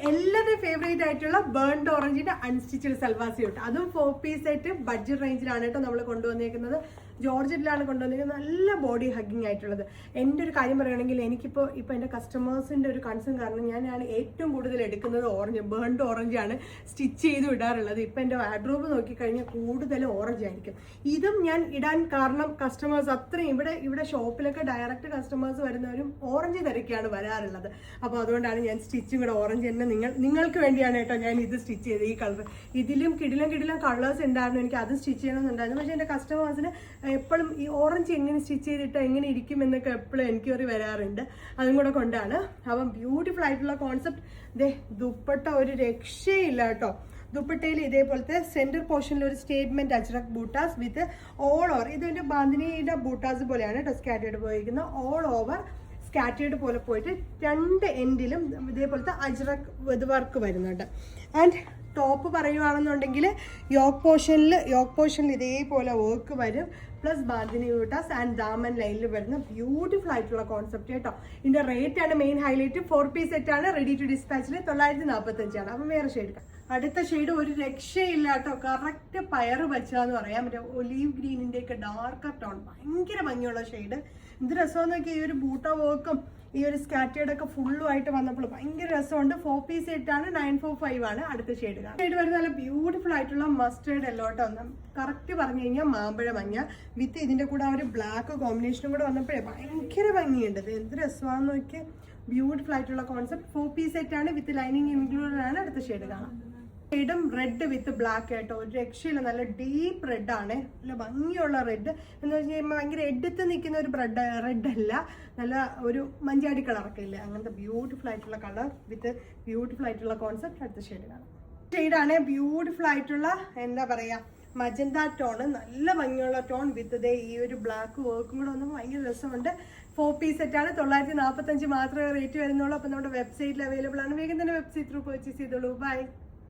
എല്ലാവരുടെയും ഫേവറേറ്റ് ആയിട്ടുള്ള burned ഓറഞ്ചിന്റെ unstitched salwar suit, അതും 4 പീസ് ആയിട്ട് ബഡ്ജറ്റ് റേഞ്ചിലാണ് കേട്ടോ നമ്മൾ കൊണ്ടുവന്നേക്കുന്നത്. ജോർജറ്റിലാണ് കൊണ്ടുവന്നിരിക്കുന്നത്. നല്ല ബോഡി ഹഗ്ഗിങ് ആയിട്ടുള്ളത്. എൻ്റെ ഒരു കാര്യം പറയുകയാണെങ്കിൽ എനിക്കിപ്പോൾ എൻ്റെ കസ്റ്റമേഴ്സിൻ്റെ ഒരു കൺസേൺ കാരണം ഞാനാണ് ഏറ്റവും കൂടുതൽ എടുക്കുന്നത് ബേൺഡ് ഓറഞ്ചാണ് സ്റ്റിച്ച് ചെയ്ത് ഇടാറുള്ളത്. ഇപ്പം എൻ്റെ വാർഡ്രോബ് നോക്കിക്കഴിഞ്ഞാൽ കൂടുതൽ ഓറഞ്ച് ആയിരിക്കും. ഇതും ഞാൻ ഇടാൻ കാരണം കസ്റ്റമേഴ്സ് അത്രയും ഇവിടെ ഷോപ്പിലൊക്കെ ഡയറക്റ്റ് കസ്റ്റമേഴ്സ് വരുന്നവരും ഓറഞ്ച് തിരക്കാണ് വരാറുള്ളത്. അപ്പോൾ അതുകൊണ്ടാണ് ഞാൻ സ്റ്റിച്ചും കൂടെ ഓറഞ്ച് തന്നെ നിങ്ങൾക്ക് വേണ്ടിയാണ് കേട്ടോ ഞാൻ ഇത് സ്റ്റിച്ച് ചെയ്തത്. ഈ കളർ ഇതിലും കിടിലം കളേഴ്സ് ഉണ്ടായിരുന്നു. എനിക്ക് അത് സ്റ്റിച്ച് ചെയ്യണമെന്നുണ്ടായിരുന്നു. പക്ഷേ എൻ്റെ കസ്റ്റമേഴ്സിന് എപ്പോഴും ഈ ഓറഞ്ച് എങ്ങനെ സ്റ്റിച്ച് ചെയ്തിട്ട് എങ്ങനെ ഇരിക്കും എന്നൊക്കെ എപ്പോഴും എനിക്കൊരു വരാറുണ്ട്. അതും കൂടെ കൊണ്ടാണ്. അപ്പം ബ്യൂട്ടിഫുൾ ആയിട്ടുള്ള കോൺസെപ്റ്റ്. ദുപ്പട്ട ഒരു രക്ഷയില്ല കേട്ടോ. ദുപ്പട്ടയിൽ ഇതേപോലത്തെ സെന്റർ പോർഷനിൽ ഒരു statement Ajrakh butas with all over. ഇതിന്റെ ബാന്തിനിയുടെ ബൂട്ടാസ് പോലെയാണ് കേട്ടോ സ്കാറ്റേർഡ് പോയിരിക്കുന്നത്. ഓൾ ഓവർ സ്കാറ്റേർഡ് പോലെ പോയിട്ട് 2 എൻഡിലും ഇതേപോലത്തെ അജ്രക് വർക്ക് വരുന്നുണ്ട്. ആൻഡ് ടോപ്പ് പറയുകയാണെന്നുണ്ടെങ്കിൽ യോക്ക് പോർഷനിൽ ഇതേപോലെ വർക്ക് വരും. പ്ലസ് ബാന്തിനി ബൂട്ടാസ് ആൻഡ് ദാമൻ ലൈനിൽ വരുന്ന ബ്യൂട്ടിഫുൾ ആയിട്ടുള്ള കോൺസെപ്റ്റ് കേട്ടോ. ഇതിന്റെ റേറ്റ് ആണ് മെയിൻ ഹൈലൈറ്റ്. 4 പീസ് സെറ്റ് ആണ്. റെഡി ടു ഡിസ്പാച്ചിൽ 945 ആണ്. അപ്പം വേറെ ഷെയ്ഡ്. അടുത്ത ഷെയ്ഡ് ഒരു രക്ഷയില്ല കേട്ടോ. കറക്റ്റ് പയറ് വെച്ചാന്ന് പറയാം. മറ്റേ ഒലീവ് ഗ്രീനിന്റെ ഒക്കെ ഡാർക്കർ ടോൺ, ഭയങ്കര ഭംഗിയുള്ള ഷെയ്ഡ്. എന്ത് രസമെന്ന് നോക്കി. ഈ ഒരു ബൂട്ട വർക്കും ഈ ഒരു സ്കാറ്റേർഡൊക്കെ ഫുള്ളുമായിട്ട് വന്നപ്പോൾ ഭയങ്കര രസമുണ്ട്. 4 പീസ് സെറ്റ് ആണ്. 945 ആണ് അടുത്ത ഷെയ്ഡ്. ഷെയ്ഡ് വരുന്ന നല്ല ബ്യൂട്ടിഫുൾ ആയിട്ടുള്ള മസ്റ്റേർഡ് എല്ലോ കേട്ടോ. കറക്റ്റ് പറഞ്ഞു കഴിഞ്ഞാൽ മാമ്പഴ മഞ്ഞ വിത്ത് ഇതിന്റെ കൂടെ ആ ഒരു ബ്ലാക്ക് കോമ്പിനേഷനും കൂടെ വന്നപ്പോഴേ ഭയങ്കര ഭംഗിയുണ്ട്. എന്ത് രസമാണെന്ന് നോക്കിയാൽ. ബ്യൂട്ടിഫുൾ ആയിട്ടുള്ള കോൺസെപ്റ്റ്. 4 പീസ് സെറ്റ് ആണ്. വിത്ത് ലൈനിങ് ഇൻക്ലൂഡഡ് ആണ്. അടുത്ത ഷെയ്ഡ് കാണാം. ഷെയ്ഡും റെഡ് വിത്ത് ബ്ലാക്ക് ആയിട്ടോ. ഒരു രക്ഷയില്ല. നല്ല ഡീപ്പ് റെഡ് ആണ്. നല്ല ഭംഗിയുള്ള റെഡ് എന്ന് വെച്ച് കഴിയുമ്പോൾ ഭയങ്കര എടുത്ത് നിൽക്കുന്ന ഒരു റെഡ് അല്ല. നല്ല ഒരു മഞ്ചാടി കളറൊക്കെ ഇല്ലേ, അങ്ങനത്തെ ബ്യൂട്ടിഫുൾ ആയിട്ടുള്ള കളർ വിത്ത് ബ്യൂട്ടിഫുൾ ആയിട്ടുള്ള കോൺസെപ്റ്റ്. അടുത്ത ഷെയ്ഡാണ്. ഷെയ്ഡാണ് ബ്യൂട്ടിഫുൾ ആയിട്ടുള്ള എന്താ പറയാ മജന്ത ടോണ്. നല്ല ഭംഗിയുള്ള ടോൺ വിത്ത് ഈ ഒരു ബ്ലാക്ക് വർക്കും കൂടെ വന്നപ്പോൾ ഭയങ്കര രസമുണ്ട്. 4 പീസ് സെറ്റ് ആണ്. 945 മാത്രമേ റേറ്റ് വരുന്നുള്ളൂ. അപ്പം നമ്മുടെ വെബ്സൈറ്റിൽ അവൈലബിൾ ആണ്. വേഗം തന്നെ വെബ്സൈറ്റ് ത്രൂ പർച്ചേസ് ചെയ്തോളൂ. ബൈ.